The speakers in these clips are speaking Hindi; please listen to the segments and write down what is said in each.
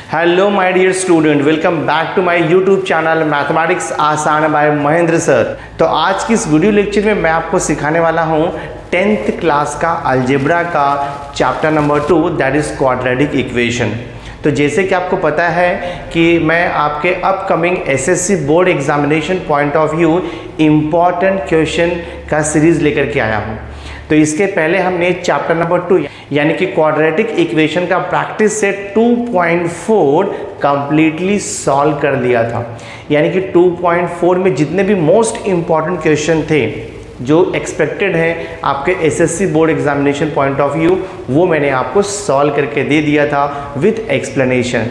Hello my dear student, welcome back to my YouTube channel mathematics आसान बाय महेंद्र सर। तो आज की इस वीडियो लेक्चर में मैं आपको सिखाने वाला हूँ 10th क्लास का अलजेब्रा का chapter number 2 that is quadratic equation. तो जैसे कि आपको पता है कि मैं आपके upcoming SSC board examination point of view important question का सीरीज लेकर के आया हूँ। तो इसके पहले हमने चैप्टर नंबर 2 यानी कि क्वाड्रेटिक इक्वेशन का प्रैक्टिस सेट 2.4 कंप्लीटली सॉल्व कर लिया था। यानी कि 2.4 में जितने भी मोस्ट इम्पॉर्टेंट क्वेश्चन थे जो एक्सपेक्टेड है आपके SSC board examination point of view, वो मैंने आपको सॉल्व करके दे दिया था विथ एक्सप्लेनेशन।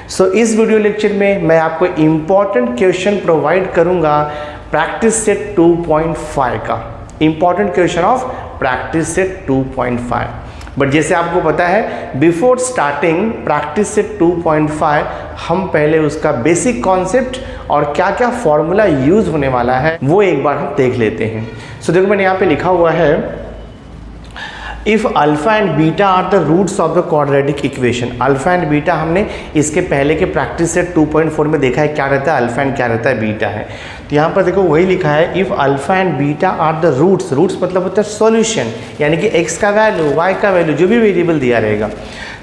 सो इस वीडियो लेक्चर में मैं आपको इम्पॉर्टेंट क्वेश्चन प्रोवाइड करूंगा प्रैक्टिस सेट 2.5 का, important question of practice set 2.5। But जैसे आपको पता है बिफोर स्टार्टिंग प्रैक्टिस सेट 2.5 हम पहले उसका बेसिक कॉन्सेप्ट और क्या क्या फॉर्मूला यूज होने वाला है वो एक बार हम देख लेते हैं। सो देखो मैंने यहाँ पे लिखा हुआ है if alpha and beta are the roots of the quadratic equation. Alpha and beta हमने इसके पहले के प्रैक्टिस सेट 2.4 में देखा है क्या रहता है अल्फा एंड क्या रहता है बीटा है। तो यहाँ पर देखो वही लिखा है if alpha and beta are the roots, roots मतलब होता है सॉल्यूशन, यानी कि x का वैल्यू y का वैल्यू जो भी वेरिएबल दिया रहेगा।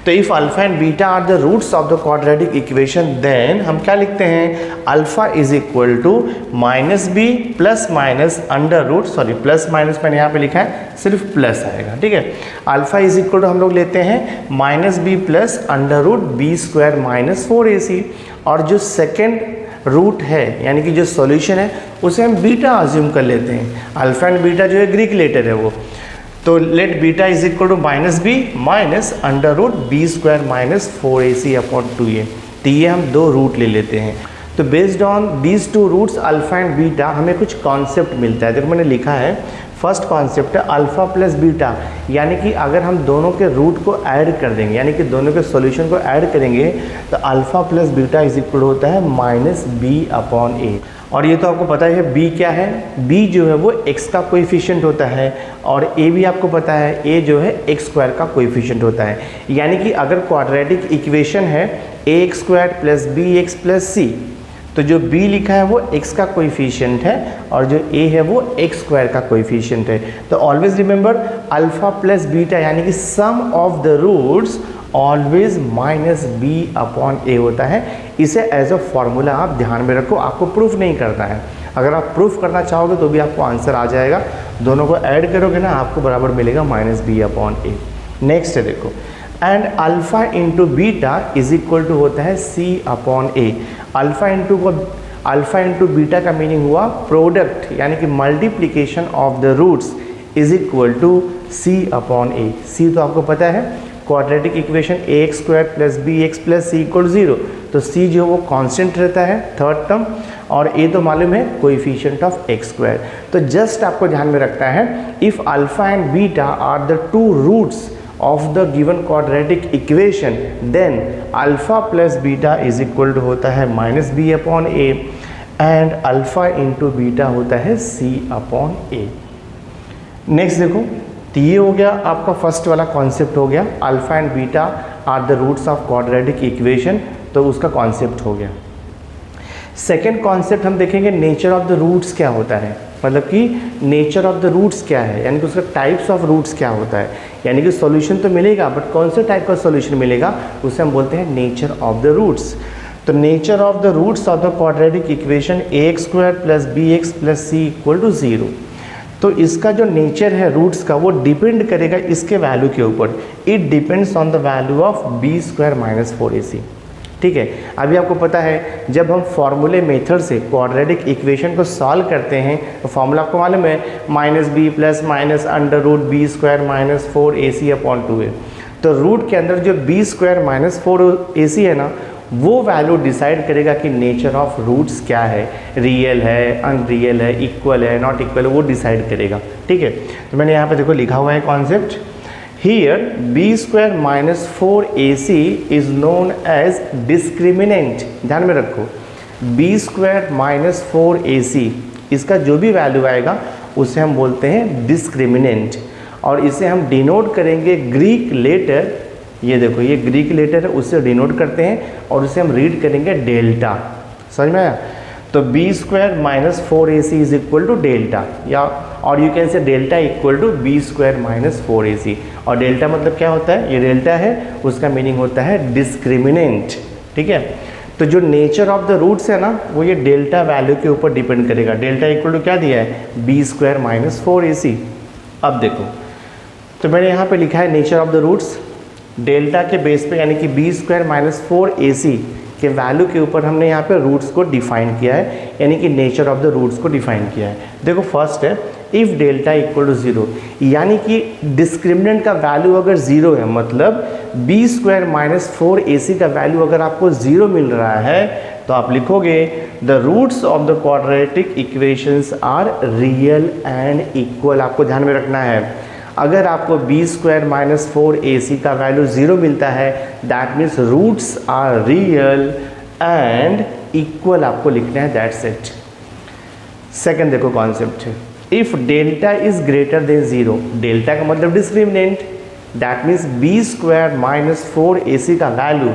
तो if alpha and beta are the roots of the quadratic equation then हम क्या लिखते हैं alpha is equal to minus B plus minus under root, sorry plus minus मैंने यहाँ पे लिखा है सिर्फ प्लस आएगा, ठीक है। अल्फा इज इक्वल टू हम लोग लेते हैं minus B plus under root B square minus 4ac, और जो सेकेंड रूट है यानी कि जो सॉल्यूशन है उसे हम बीटा अज्यूम कर लेते हैं। अल्फा एंड बीटा जो है ग्रीक लेटर है वो, तो let beta is equal to minus B minus under root B square minus 4ac upon 2a। तो ये हम दो रूट ले लेते हैं। तो based on these two roots alpha and beta हमें कुछ कॉन्सेप्ट मिलता है। देखो मैंने लिखा है फर्स्ट कॉन्सेप्ट है अल्फा प्लस बीटा, यानी कि अगर हम दोनों के रूट को ऐड कर देंगे यानी कि दोनों के सॉल्यूशन को ऐड करेंगे तो alpha plus beta is equal होता है माइनस बी अपॉन ए। और ये तो आपको पता है b क्या है, b जो है वो x का कोएफिशिएंट होता है, और a भी आपको पता है a जो है x स्क्वायर का कोएफिशिएंट होता है। यानी कि अगर क्वाड्रेटिक इक्वेशन है ax square plus bx plus c, तो जो b लिखा है वो x का कोएफिशिएंट है और जो a है वो x स्क्वायर का कोएफिशिएंट है। तो always remember alpha plus beta यानी कि sum of the roots always minus B upon A होता है। इसे एज अ फॉर्मूला आप ध्यान में रखो, आपको प्रूफ नहीं करना है। अगर आप प्रूफ करना चाहोगे तो भी आपको आंसर आ जाएगा, दोनों को ऐड करोगे ना आपको बराबर मिलेगा minus B upon A. Next है देखो and alpha into beta is equal to होता है C upon A. Alpha into beta का मीनिंग हुआ प्रोडक्ट यानी कि multiplication of the roots is equal to C upon A. C तो आपको पता है quadratic equation ax square plus B X plus C equal 0, तो c जो वो कांस्टेंट रहता है थर्ड टर्म, और a तो मालूम है कोएफिशिएंट ऑफ x स्क्वायर। तो जस्ट आपको ध्यान में रखना है if alpha and beta are the two roots of the given quadratic equation then alpha plus beta is equal to होता है minus B upon A and alpha into beta होता है c अपॉन ए। नेक्स्ट देखो तो ये हो गया आपका फर्स्ट वाला कॉन्सेप्ट हो गया alpha and beta are the roots of quadratic equation, तो उसका कॉन्सेप्ट हो गया। सेकेंड कॉन्सेप्ट हम देखेंगे नेचर ऑफ द रूट्स क्या होता है, मतलब कि नेचर ऑफ द रूट्स क्या है, यानी कि उसका टाइप्स ऑफ रूट्स क्या होता है। यानी कि सॉल्यूशन तो मिलेगा बट कौन से टाइप का सॉल्यूशन मिलेगा उसे हम बोलते हैं नेचर ऑफ द रूट्स। तो nature of the roots of the quadratic equation ax square plus B X plus C equal to 0। तो इसका जो नेचर है रूट्स का वो डिपेंड करेगा इसके वैल्यू के ऊपर। It depends on the value of B square minus 4ac, ठीक है। अभी आपको पता है जब हम फॉर्मूले मेथड से क्वाड्रेटिक इक्वेशन को सॉल्व करते हैं तो फॉर्मूला आपको मालूम है minus B plus minus under root B square minus 4ac upon 2a। तो रूट के अंदर जो बी स्क्वायर माइनस 4ac है ना वो वैल्यू डिसाइड करेगा कि नेचर ऑफ रूट्स क्या है, रियल है, अनरियल है, इक्वल है, नॉट इक्वल है, वो डिसाइड करेगा, ठीक है। तो मैंने यहाँ पे देखो लिखा हुआ है concept here B square minus 4ac is known as discriminant. ध्यान में रखो बी स्क्वायर माइनस 4ac इसका जो भी वैल्यू आएगा उसे हम बोलते हैं डिस्क्रिमिनेंट, और इसे हम डिनोट करेंगे ग्रीक लेटर ये देखो ये ग्रीक लेटर है, उससे डिनोट करते हैं और उसे हम रीड करेंगे डेल्टा। समझ में आया? तो B square minus 4ac is equal to delta, या और you can say delta equal to B square minus 4ac। और डेल्टा मतलब क्या होता है? ये डेल्टा है, उसका मीनिंग होता है डिस्क्रिमिनेंट। ठीक है, तो जो नेचर ऑफ द रूट्स है ना, वो ये डेल्टा वैल्यू के ऊपर डिपेंड करेगा। डेल्टा इक्वल टू क्या दिया है? B square minus 4ac। अब देखो, तो मैंने यहाँ पे लिखा है nature of the roots delta के बेस पे, यानी कि बी स्क्वायर माइनस 4ac के वैल्यू के ऊपर हमने यहाँ पे रूट्स को डिफाइन किया है, यानी कि नेचर ऑफ द रूट्स को डिफाइन किया है। देखो फर्स्ट है इफ़ डेल्टा इक्वल टू 0, यानी कि डिस्क्रिमिनेंट का वैल्यू अगर 0 है, मतलब बी स्क्वायर माइनस 4ac का वैल्यू अगर आपको 0 मिल रहा है, तो आप लिखोगे the roots of the quadratic equations are real and equal. आपको ध्यान में रखना है, अगर आपको बी स्क्वायर माइनस 4ac का वैल्यू 0 मिलता है, that means roots are real and equal आपको लिखना है, दैट्स इट। सेकंड देखो कॉन्सेप्ट है, if delta is greater than 0, delta का मतलब discriminant, that means B square minus 4ac का वैल्यू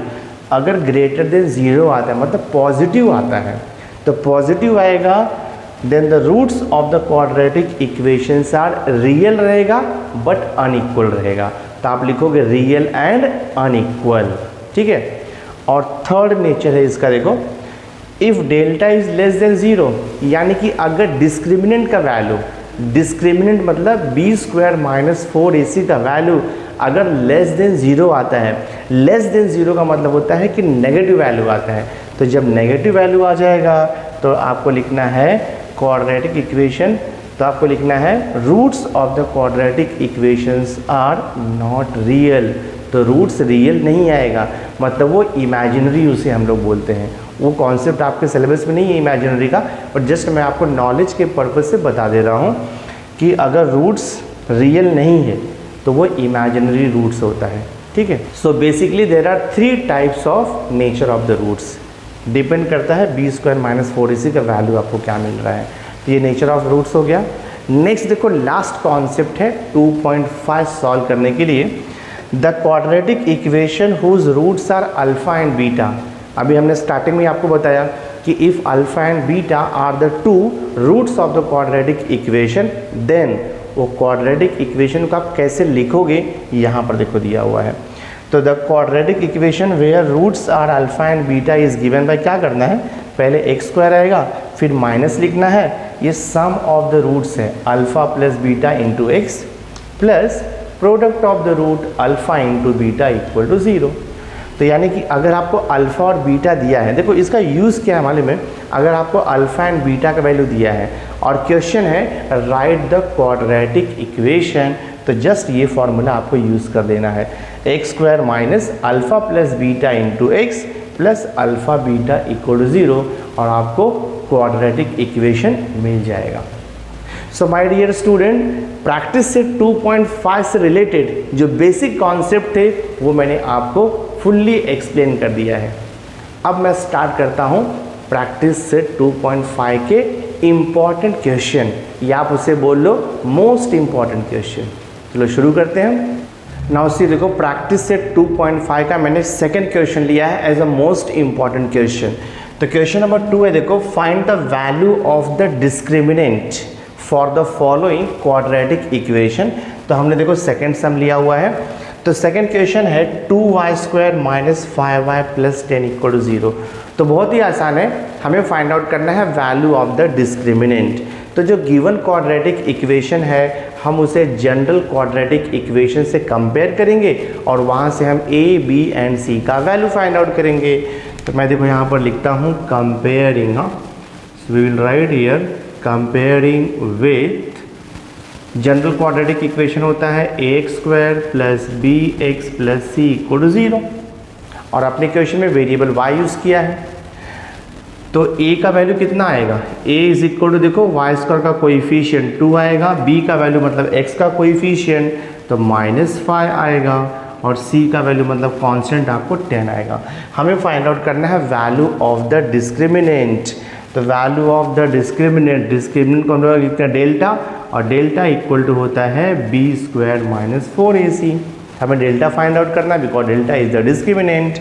अगर ग्रेटर देन 0 आता है, मतलब पॉजिटिव आता है, तो पॉजिटिव आएगा, then the roots of the quadratic equations are real रहेगा बट अनइक्वल रहेगा। तो आप लिखोगे रियल एंड अनइक्वल। ठीक है, और थर्ड नेचर है इसका, देखो if delta is less than 0, यानी कि अगर डिस्क्रिमिनेंट का वैल्यू, डिस्क्रिमिनेंट मतलब बी स्क्वायर माइनस 4ac का वैल्यू अगर लेस देन 0 आता है, लेस देन 0 का मतलब होता है कि नेगेटिव वैल्यू आता है। तो जब नेगेटिव वैल्यू आ जाएगा तो आपको लिखना है क्वाड्रेटिक इक्वेशन, तो आपको लिखना है roots of the quadratic equations are not real. तो रूट्स रियल नहीं आएगा, मतलब वो इमेजिनरी उसे हम लोग बोलते हैं। वो कॉन्सेप्ट आपके सिलेबस में नहीं है इमेजिनरी का, और जस्ट मैं आपको नॉलेज के पर्पज़ से बता दे रहा हूँ कि अगर रूट्स रियल नहीं है तो वो इमेजिनरी रूट्स होता है। ठीक है, so basically there are 3 types of nature of the roots, depend करता है बी स्क्वायर माइनस 4ac का वैल्यू आपको क्या मिल रहा है। तो ये नेचर ऑफ रूट्स हो गया। नेक्स्ट देखो लास्ट कॉन्सेप्ट है 2.5 सॉल्व करने के लिए, the quadratic equation whose roots are alpha and beta. अभी हमने स्टार्टिंग में आपको बताया कि if alpha and beta are the 2 roots of the quadratic equation, then वो क्वाड्रेटिक इक्वेशन को आप कैसे लिखोगे, यहाँ पर देखो दिया हुआ है। तो the quadratic equation where roots are alpha and beta is given by, क्या करना है, पहले एक्स स्क्वायर आएगा, फिर माइनस लिखना है, ये सम ऑफ द रूट्स है alpha plus beta into X plus product of the root alpha into beta equal to 0। तो यानी कि अगर आपको अल्फ़ा और बीटा दिया है, देखो इसका यूज़ क्या है मालूम है, अगर आपको अल्फ़ा एंड बीटा का वैल्यू दिया है और क्वेश्चन है राइट द क्वाड्रेटिक इक्वेशन, तो जस्ट ये फॉर्मूला आपको यूज़ कर देना है, X square minus alpha plus beta into X plus alpha beta equal to 0, और आपको क्वाड्रेटिक इक्वेशन मिल जाएगा। So my dear student, practice से 2.5 से रिलेटेड जो बेसिक कॉन्सेप्ट थे वो मैंने आपको फुल्ली एक्सप्लेन कर दिया है। अब मैं स्टार्ट करता हूँ प्रैक्टिस से 2.5 के इम्पॉर्टेंट क्वेश्चन, या आप उसे बोल लो मोस्ट इम्पॉर्टेंट क्वेश्चन। चलो शुरू करते हैं। नाउ सी देखो, प्रैक्टिस से 2.5 का मैंने सेकंड क्वेश्चन लिया है as a most important question. तो क्वेश्चन नंबर 2 है, देखो find the value of the discriminant for the following quadratic equation. तो हमने देखो सेकंड सम लिया हुआ है, तो सेकंड क्वेश्चन है 2y square minus 5y plus 10 equal to 0। तो बहुत ही आसान है, हमें फाइंड आउट करना है वैल्यू ऑफ द डिस्क्रिमिनेंट। तो जो गिवन क्वाड्रेटिक इक्वेशन है हम उसे जनरल क्वाड्रेटिक इक्वेशन से कंपेयर करेंगे और वहाँ से हम a, b एंड c का वैल्यू फाइंड आउट करेंगे। तो मैं देखो यहाँ पर लिखता हूँ comparing, we will write here comparing with general quadratic equation होता है ax square plus bx plus c equal to 0, और अपने इक्वेशन में वेरिएबल y यूज़ किया है। तो a का वैल्यू कितना आएगा, a इज इक्वल टू देखो y स्क्वायर का कोइफिशिएंट 2 आएगा, b का वैल्यू मतलब x का कोइफिशिएंट तो -5 आएगा, और c का वैल्यू मतलब कांस्टेंट आपको 10 आएगा। हमें फाइंड आउट करना है वैल्यू ऑफ द डिस्क्रिमिनेंट। तो वैल्यू ऑफ द डिस्क्रिमिनेंट को हम लोग डेल्टा, और डेल्टा इक्वल टू होता है बी स्क्वायर माइनस 4ac। हमें डेल्टा फाइंड आउट करना है because delta is the discriminant.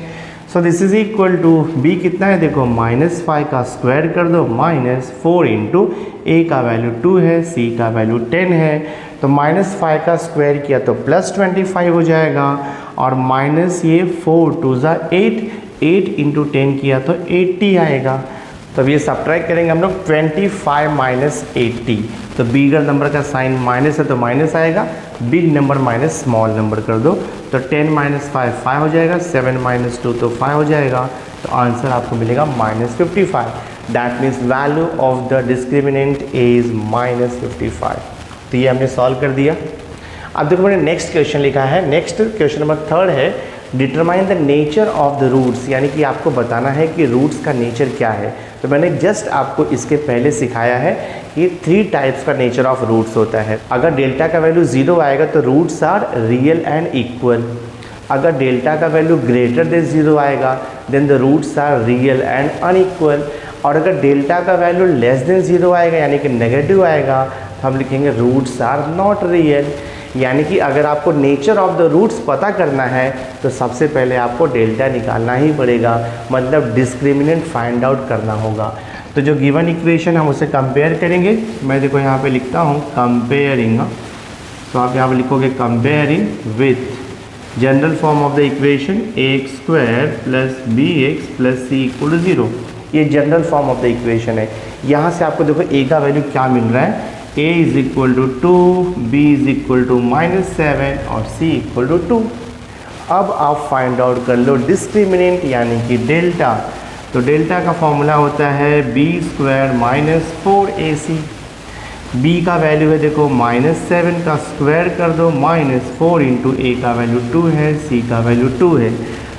So this is equal to B कितना है देखो -5 का स्क्वायर कर दो -4 इंटू ए का वैल्यू 2 है, सी का वैल्यू 10 है, तो -5 का स्क्वायर किया तो +25 हो जाएगा और माइनस ये 4 2 ज़ा 8 इंटू 10 किया तो 80 आएगा। तो अब ये सब्ट्रैक्ट करेंगे हम लोग 25 माइनस 80, तो बिगर नंबर का साइन माइनस है तो माइनस आएगा, big number minus small number कर दो, तो 10 माइनस 5 हो जाएगा, 7 माइनस 2 तो 5 हो जाएगा, तो आंसर आपको मिलेगा -55। That means value of the discriminant is -55। तो ये हमने सॉल्व कर दिया। अब देखो मैंने नेक्स्ट क्वेश्चन लिखा है, नेक्स्ट क्वेश्चन नंबर 3 है, determine the nature of the roots, यानी कि आपको बताना है कि रूट्स का नेचर क्या है। तो मैंने जस्ट आपको इसके पहले सिखाया है कि 3 टाइप्स का नेचर ऑफ रूट्स होता है। अगर डेल्टा का वैल्यू 0 आएगा तो roots are real and equal, अगर डेल्टा का वैल्यू ग्रेटर देन 0 आएगा then the roots are real and unequal, और अगर डेल्टा का वैल्यू लेस देन 0 आएगा यानी कि नेगेटिव आएगा तो हम लिखेंगे रूट्स आर नॉट रियल। यानी कि अगर आपको नेचर ऑफ द रूट्स पता करना है तो सबसे पहले आपको डेल्टा निकालना ही पड़ेगा, मतलब डिस्क्रिमिनेंट फाइंड आउट करना होगा। तो जो गिवन इक्वेशन हम उसे कंपेयर करेंगे, मैं देखो यहाँ पे लिखता हूँ कंपेयरिंग, तो आप यहाँ पे लिखोगे comparing with general form of the equation ax² + bx + c = 0। ये general form of the equation है। यहाँ से आपको देखो a का वैल्यू क्या मिल रहा है, a = 2, b = -7 और c = 2। अब आप फाइंड आउट कर लो डिस्क्रिमिनेंट यानी कि डेल्टा। तो डेल्टा का फॉर्मूला होता है b² - 4ac। b का वैल्यू है देखो -7 का स्क्वायर कर दो -4 इंटू a का वैल्यू 2 है, c का वैल्यू 2 है,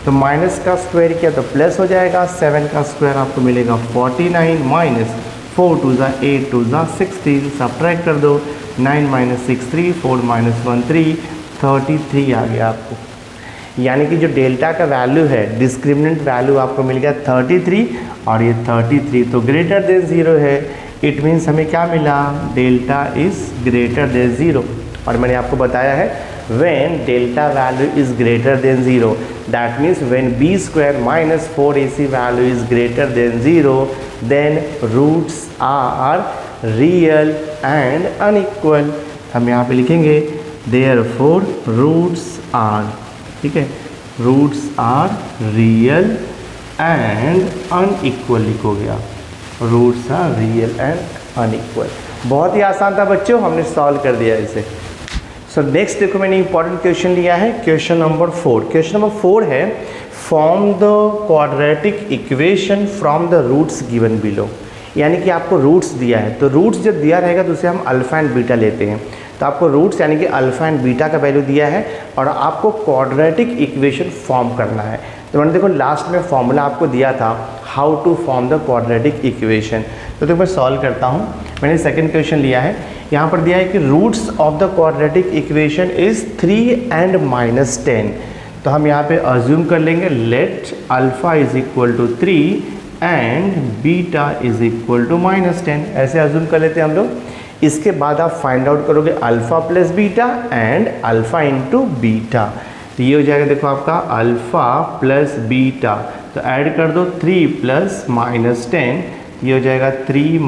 तो माइनस का स्क्वायर किया तो प्लस हो जाएगा, 7 का स्क्वायर आपको मिलेगा 49 -4 2 ज़ा 8 2 ज़ा 16, सब्ट्रैक्ट कर दो 9 - 6 3 4 - 1 3, 33 आ गया आपको। यानी कि जो डेल्टा का वैल्यू है डिस्क्रिमिनेंट वैल्यू आपको मिल गया 33, और ये 33 तो ग्रेटर देन 0 है। इट मीन्स हमें क्या मिला, डेल्टा इज़ ग्रेटर देन 0। और मैंने आपको बताया है when delta value is greater than 0, that means when b² - 4ac value is greater than 0, then roots are real and unequal। हम यहाँ पे लिखेंगे therefore roots are, ठीक है, roots are real and unequal लिखोगे आप, roots are real and unequal। बहुत ही आसान था बच्चों, हमने सॉल्व कर दिया इसे। सो नेक्स्ट देखो मैंने इंपॉर्टेंट क्वेश्चन लिया है, क्वेश्चन नंबर 4। क्वेश्चन नंबर 4 है form the quadratic equation from the roots given below. यानी कि आपको रूट्स दिया है, तो रूट्स जब दिया रहेगा तो उसे हम अल्फा एंड बीटा लेते हैं। तो आपको रूट्स यानी कि अल्फा एंड बीटा का वैल्यू दिया है और आपको क्वाड्रेटिक इक्वेशन फॉर्म करना है। तो मैंने देखो लास्ट में फॉर्मूला आपको दिया था how to form the quadratic equation. तो देखो मैं सॉल्व करता हूँ। मैंने सेकंड क्वेश्चन लिया है, यहाँ पर दिया है कि roots of the quadratic equation is 3 and -10। तो हम यहाँ पे अज्यूम कर लेंगे लेट अल्फ़ा = 3 एंड बीटा =-10, ऐसे अज्यूम कर लेते हैं हम लोग। इसके बाद आप फाइंड आउट करोगे alpha plus beta and alpha into beta. तो ये हो जाएगा देखो आपका अल्फ़ा प्लस बीटा, तो ऐड कर दो 3 + -10, ये हो जाएगा 3 -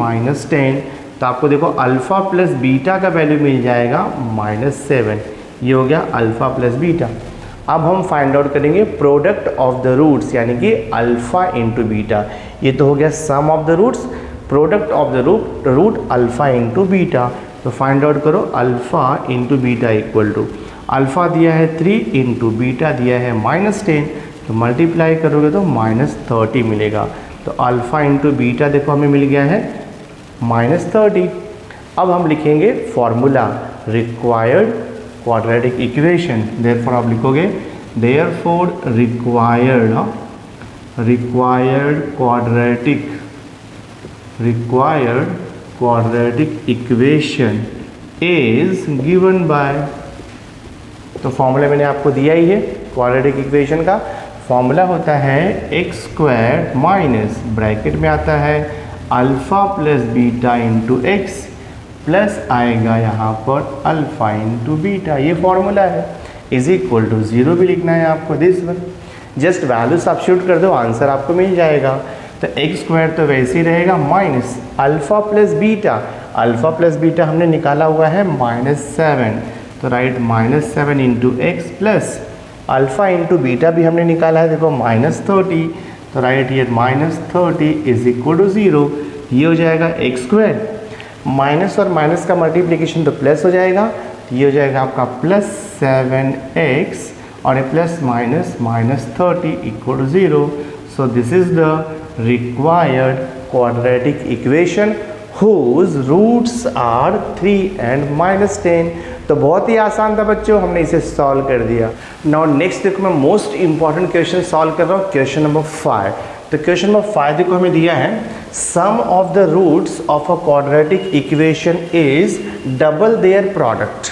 10। तो आपको देखो अल्फ़ा प्लस बीटा का वैल्यू मिल जाएगा -7, ये हो गया अल्फ़ा प्लस बीटा। अब हम फाइंड आउट करेंगे प्रोडक्ट ऑफ द रूट्स यानी कि अल्फ़ा इंटू बीटा। ये तो हो गया sum of the roots, product of the root alpha into beta. तो फाइंड आउट करो अल्फ़ा इंटू बीटा = अल्फ़ा दिया है 3 इंटू बीटा दिया है -10, तो मल्टीप्लाई करोगे तो -30 मिलेगा। तो अल्फ़ा इंटू बीटा देखो हमें मिल गया है -30। अब हम लिखेंगे formula required quadratic equation. Therefore आप लिखोगे therefore required quadratic equation is given bye. तो फॉर्मूला मैंने आपको दिया ही है, क्वाड्रेटिक इक्वेशन का फॉर्मूला होता है x² माइनस ब्रैकेट में आता है alpha plus beta into X plus आएगा यहाँ पर अल्फ़ा इंटू बीटा। ये फॉर्मूला है। इज इक्वल टू 0 भी लिखना है आपको this one. Just value substitute कर दो, आंसर आपको मिल जाएगा। तो एक्स स्क्वायर तो वैसे ही रहेगा minus alpha plus beta, alpha plus beta हमने निकाला हुआ है -7, तो right -7 into X plus alpha into beta भी हमने निकाला है, देखो -30, तो राइट ये -30 इज इक्वल टू 0। ये हो जाएगा एक्स स्क्वायर, माइनस और माइनस का मल्टीप्लिकेशन तो प्लस हो जाएगा, ये हो जाएगा आपका +7x और ये plus minus -30 equal to 0। So this is the required quadratic equation whose roots are 3 and -10। तो बहुत ही आसान था बच्चों, हमने इसे सॉल्व कर दिया। नाउ नेक्स्ट देखो मैं मोस्ट इंपॉर्टेंट क्वेश्चन सॉल्व कर रहा हूँ, क्वेश्चन नंबर 5। तो क्वेश्चन नंबर 5 देखो हमें दिया है sum of the roots of a quadratic equation is double their product,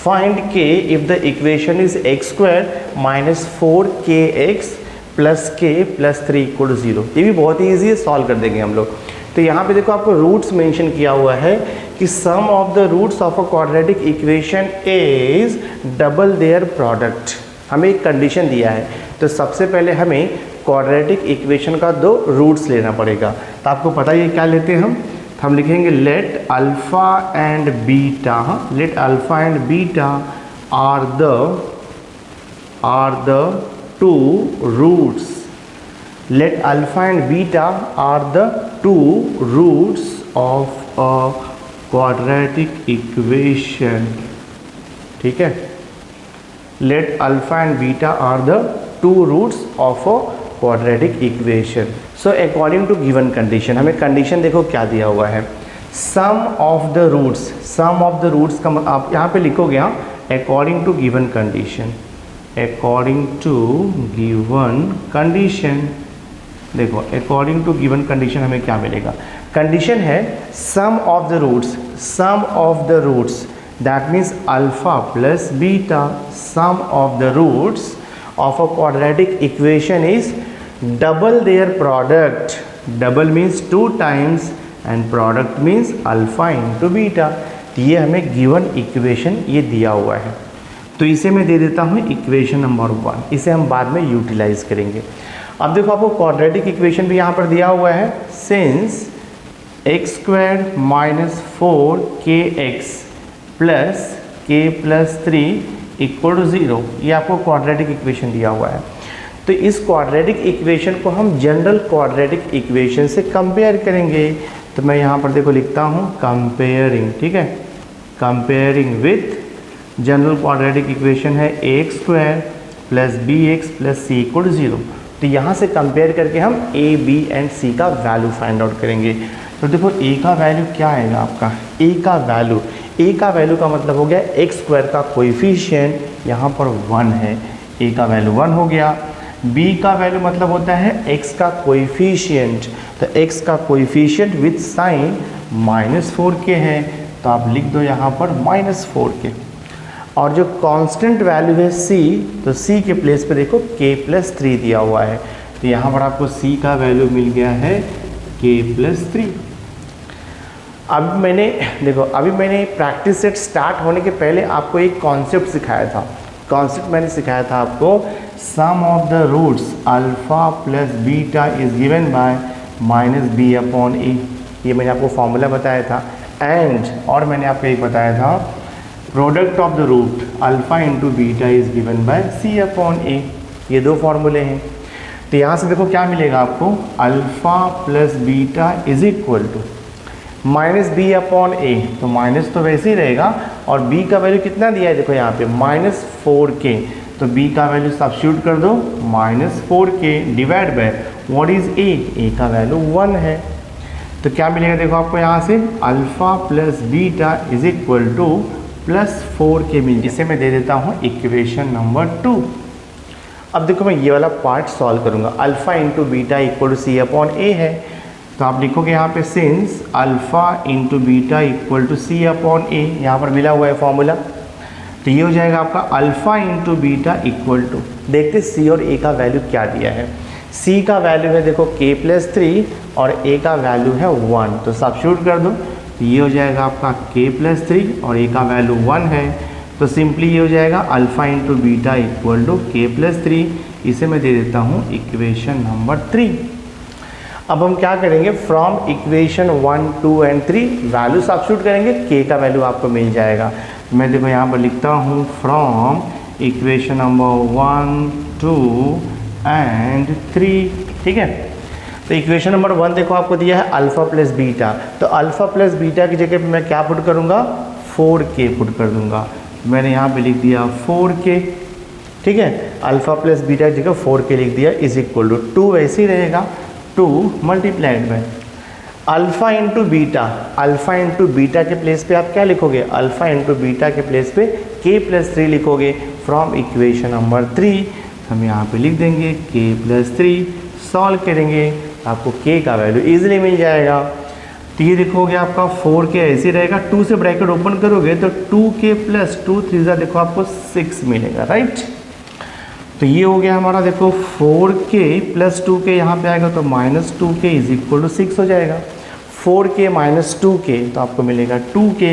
find k if the equation is x square minus 4kx plus k plus 3 equal to 0। ये भी बहुत ही ईजी है, सॉल्व कर देंगे हम लोग। तो यहाँ पे देखो आपको रूट्स मेंशन किया हुआ है कि sum of the roots of a quadratic equation is double their product. हमें एक कंडीशन दिया है, तो सबसे पहले हमें क्वाड्रेटिक इक्वेशन का 2 रूट्स लेना पड़ेगा। तो आपको पता ही है क्या लेते हैं हम लिखेंगे let alpha and beta, let alpha and beta are the 2 roots, let alpha and beta are the 2 roots of a quadratic equation। ठीक है, let alpha and beta are the 2 roots of a quadratic equation। so according to given condition, हमें condition देखो क्या दिया हुआ है, sum of the roots, sum of the roots का आप यहाँ पे लिखोगे हाँ, according to given condition, according to given condition। देखो अकॉर्डिंग टू गिवन कंडीशन हमें क्या मिलेगा, कंडीशन है sum of the roots, sum of the roots that means alpha plus beta, sum of the roots of a quadratic equation is double their product, double means 2 times and product means alpha into beta. ये हमें गिवन इक्वेशन ये दिया हुआ है, तो इसे मैं दे देता हूँ इक्वेशन नंबर 1, इसे हम बाद में यूटिलाइज करेंगे। अब देखो आपको क्वाड्रेटिक इक्वेशन भी यहाँ पर दिया हुआ है, since X square minus 4kx plus k plus 3 equal to 0, ये आपको क्वाड्रेटिक इक्वेशन दिया हुआ है। तो इस क्वाड्रेटिक इक्वेशन को हम जनरल क्वाड्रेटिक इक्वेशन से कंपेयर करेंगे। तो मैं यहाँ पर देखो लिखता हूँ कंपेयरिंग, ठीक है, comparing with general quadratic equation है ax square plus bx plus c equal to 0। तो यहाँ से कंपेयर करके हम a, b एंड c का वैल्यू फाइंड आउट करेंगे। तो देखो a का वैल्यू क्या आएगा आपका, a का वैल्यू का मतलब हो गया एक्स स्क्वायर का कोएफिशिएंट यहाँ पर 1 है, a का वैल्यू 1 हो गया। b का वैल्यू मतलब होता है x का कोएफिशिएंट, तो x का कोएफिशिएंट विथ साइन -4k है, तो आप लिख दो यहाँ पर -4k। और जो कांस्टेंट वैल्यू है c, तो c के प्लेस पे देखो k प्लस 3 दिया हुआ है, तो यहाँ पर आपको c का वैल्यू मिल गया है k प्लस 3। अब मैंने देखो अभी मैंने प्रैक्टिस सेट स्टार्ट होने के पहले आपको एक कॉन्सेप्ट सिखाया था, कॉन्सेप्ट मैंने सिखाया था आपको sum of the roots alpha plus beta is given by -b/a, ये मैंने आपको फॉर्मूला बताया था। एंड और मैंने आपको एक बताया था product of the root alpha into beta is given by c/a, ये 2 फॉर्मूले हैं। तो यहाँ से देखो क्या मिलेगा आपको, alpha plus beta is equal to -b/a, तो माइनस तो वैसे ही रहेगा, और b का वैल्यू कितना दिया है देखो यहाँ पे -4k, तो b का वैल्यू सब्स्टिट्यूट कर दो -4k divide by what is a का वैल्यू 1 है। तो क्या मिलेगा देखो आपको यहाँ से alpha plus beta is equal to +4k मिल, इसे मैं दे देता हूँ इक्वेशन नंबर 2। अब देखो मैं ये वाला पार्ट सॉल्व करूँगा, alpha into beta equal to c/a है, तो आप लिखोगे यहाँ पे since alpha into beta equal to c/a, यहाँ पर मिला हुआ है फॉर्मूला, तो ये हो जाएगा आपका alpha into beta equal to, देखते c और a का वैल्यू क्या दिया है। c का वैल्यू है देखो k प्लस 3 और a का वैल्यू है 1, तो सब्स्टिट्यूट कर दो, तो ये हो जाएगा आपका k प्लस 3 और a का वैल्यू 1 है, तो सिंपली ये हो जाएगा alpha into beta equal to k plus 3। इसे मैं दे देता हूँ इक्वेशन नंबर 3। अब हम क्या करेंगे, from equation 1, 2 and 3 value substitute करेंगे, के का वैल्यू आपको मिल जाएगा। मैं देखो यहाँ पर लिखता हूँ फ्रॉम इक्वेशन नंबर 1, 2 एंड 3। ठीक है, तो इक्वेशन नंबर 1 देखो आपको दिया है अल्फ़ा प्लस बीटा, तो अल्फ़ा प्लस बीटा की जगह पे मैं क्या पुट करूँगा, 4k पुट कर दूँगा। मैंने यहाँ पे लिख दिया 4k। ठीक है, अल्फ़ा प्लस बीटा की जगह 4k लिख दिया इज इक्वल टू 2, वैसे ही रहेगा 2 multiplied by alpha into beta. Alpha into beta के प्लेस पे आप क्या लिखोगे, अल्फ़ा इंटू बीटा के प्लेस पे k प्लस 3 लिखोगे। फ्रॉम इक्वेशन नंबर 3 हम यहाँ पे लिख देंगे k प्लस 3। सॉल्व करेंगे आपको k का वैल्यू इजीली मिल जाएगा। तो ये देखोगे आपका 4k ऐसे रहेगा, 2 से ब्रैकेट ओपन करोगे तो 2k प्लस 2 3 देखो आपको 6 मिलेगा, राइट। तो ये हो गया हमारा देखो 4k प्लस 2k, यहाँ पे आएगा तो minus 2k is equal to 6 हो जाएगा। 4k माइनस 2k तो आपको मिलेगा 2k।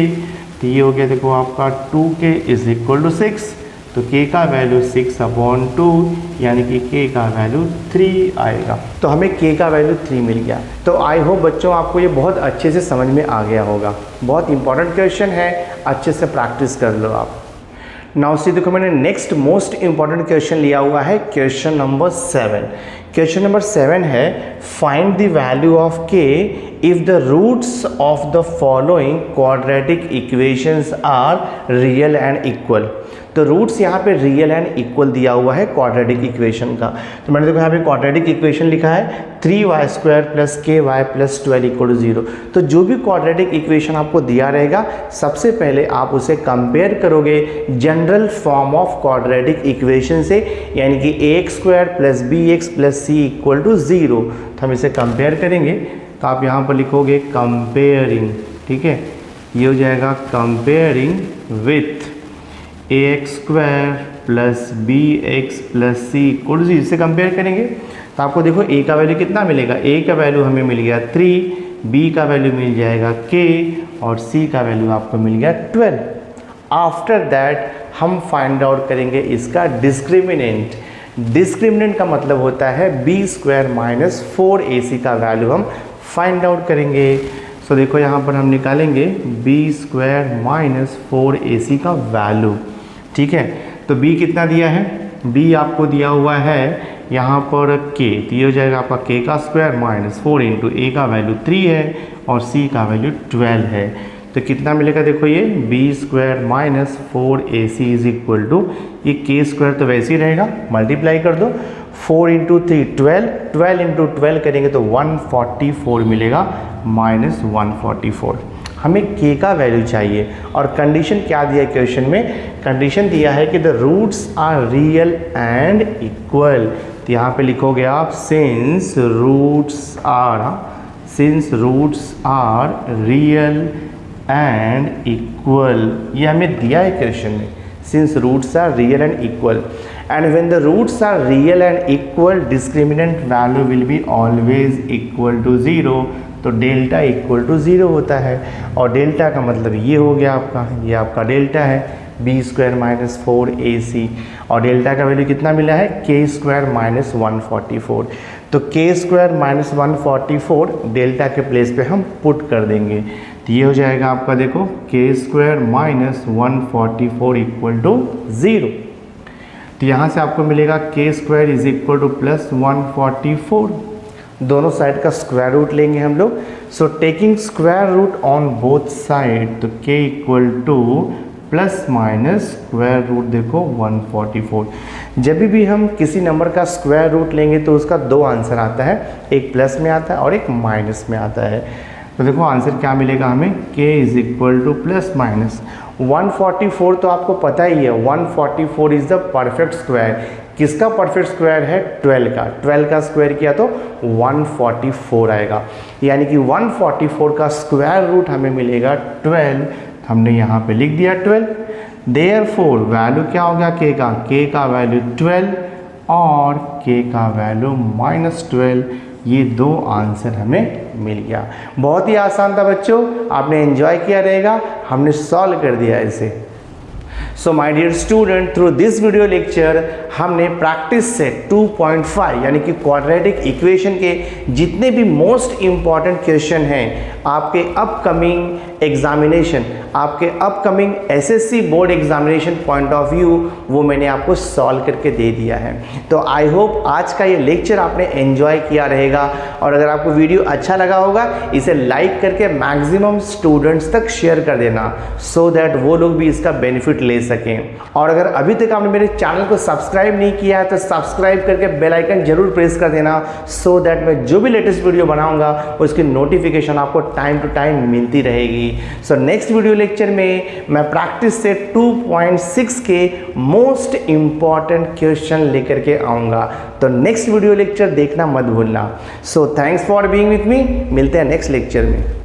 तो ये हो गया देखो आपका 2k इज इक्वल टू 6। तो k का वैल्यू 6/2 यानी कि k का वैल्यू 3 आएगा। तो हमें k का वैल्यू 3 मिल गया। तो आई होप बच्चों आपको ये बहुत अच्छे से समझ में आ गया होगा। बहुत इंपॉर्टेंट क्वेश्चन है, अच्छे से प्रैक्टिस कर लो आप। नाउ सी देखो मैंने नेक्स्ट मोस्ट इंपॉर्टेंट क्वेश्चन लिया हुआ है क्वेश्चन नंबर 7। क्वेश्चन नंबर 7 है find the value of k if the roots of the following quadratic equations are real and equal. तो रूट्स यहाँ पे रियल एंड इक्वल दिया हुआ है क्वाड्रेटिक इक्वेशन का। तो मैंने देखो यहाँ पे क्वाड्रेटिक इक्वेशन लिखा है 3y² plus ky plus 12 equal to 0। तो जो भी क्वाड्रेटिक इक्वेशन आपको दिया रहेगा सबसे पहले आप उसे कंपेयर करोगे general form of quadratic equation से, यानी कि ax² plus bx plus c equal to 0। तो हम इसे कंपेयर करेंगे तो आप यहाँ पर लिखोगे कंपेयरिंग। ठीक है, ये हो जाएगा comparing with ax² plus bx plus c equal to 0। इससे कंपेयर करेंगे तो आपको देखो a का वैल्यू कितना मिलेगा, a का वैल्यू हमें मिल गया 3, b का वैल्यू मिल जाएगा k और c का वैल्यू आपको मिल गया 12। आफ्टर दैट हम फाइंड आउट करेंगे इसका डिस्क्रिमिनेंट। डिस्क्रिमिनेंट का मतलब होता है b² माइनस 4ac का वैल्यू हम फाइंड आउट करेंगे। सो देखो यहाँ पर हम निकालेंगे b² माइनस 4ac का वैल्यू। ठीक है, तो b कितना दिया है, b आपको दिया हुआ है यहाँ पर k, तो ये हो जाएगा आपका k का स्क्वायर माइनस 4 इंटू a का वैल्यू 3 है और c का वैल्यू 12 है। तो कितना मिलेगा देखो ये b² minus 4ac is equal to ये k² तो वैसे ही रहेगा, मल्टीप्लाई कर दो 4 इंटू 3 12, 12 इंटू 12 करेंगे तो 144 मिलेगा माइनस 144। हमें k का वैल्यू चाहिए और कंडीशन क्या दिया है क्वेश्चन में, कंडीशन दिया है कि the roots are real and equal. तो यहाँ पे लिखोगे आप since roots are real and equal. ये हमें दिया है क्वेश्चन में, since roots are real and equal and when the roots are real and equal discriminant value will be always equal to 0। तो डेल्टा इक्वल टू 0 होता है और डेल्टा का मतलब ये हो गया आपका, ये आपका डेल्टा है b² माइनस 4ac और डेल्टा का वैल्यू कितना मिला है k² माइनस 144। तो k² माइनस 144 डेल्टा के प्लेस पे हम पुट कर देंगे। तो ये हो जाएगा आपका देखो k² माइनस 144 इक्वल टू 0। तो यहाँ से आपको मिलेगा k² is equal to plus 144। दोनों साइड का स्क्वायर रूट लेंगे हम लोग। So taking square root on both side, तो k equal to plus minus square root देखो 144। जब भी हम किसी नंबर का स्क्वायर रूट लेंगे तो उसका दो आंसर आता है, एक प्लस में आता है और एक माइनस में आता है। तो देखो आंसर क्या मिलेगा हमें, k is equal to plus minus 144। तो आपको पता ही है 144 इज द परफेक्ट स्क्वायर। किसका परफेक्ट स्क्वायर है, 12 का। 12 का स्क्वायर किया तो 144 आएगा, यानी कि 144 का स्क्वायर रूट हमें मिलेगा 12। हमने यहाँ पे लिख दिया 12। देयरफॉर वैल्यू क्या होगा k का वैल्यू 12 और k का वैल्यू माइनस 12। ये दो आंसर हमें मिल गया। बहुत ही आसान था बच्चों, आपने एंजॉय किया रहेगा, हमने सॉल्व कर दिया इसे। So my dear student, through this video lecture हमने प्रैक्टिस से 2.5 यानी कि क्वाड्रेटिक इक्वेशन के जितने भी मोस्ट इम्पॉर्टेंट क्वेश्चन हैं आपके अपकमिंग एग्जामिनेशन, आपके upcoming SSC board examination point of view, वो मैंने आपको सॉल्व करके दे दिया है। तो आई होप आज का ये लेक्चर आपने एंजॉय किया रहेगा, और अगर आपको वीडियो अच्छा लगा होगा इसे लाइक करके मैक्सिमम स्टूडेंट्स तक शेयर कर देना, सो दैट वो लोग भी इसका बेनिफिट ले सकें। और अगर अभी तक आपने मेरे चैनल को सब्सक्राइब नहीं किया है तो सब्सक्राइब करके बेल आइकन जरूर प्रेस कर देना, सो दैट मैं जो भी लेटेस्ट वीडियो बनाऊंगा उसकी नोटिफिकेशन आपको टाइम टू टाइम मिलती रहेगी। सो नेक्स्ट वीडियो लेक्चर में मैं प्रैक्टिस से 2.6 के मोस्ट इंपॉर्टेंट क्वेश्चन लेकर के आऊंगा। तो नेक्स्ट वीडियो लेक्चर देखना मत भूलना। So thanks for being with me, मिलते हैं नेक्स्ट लेक्चर में।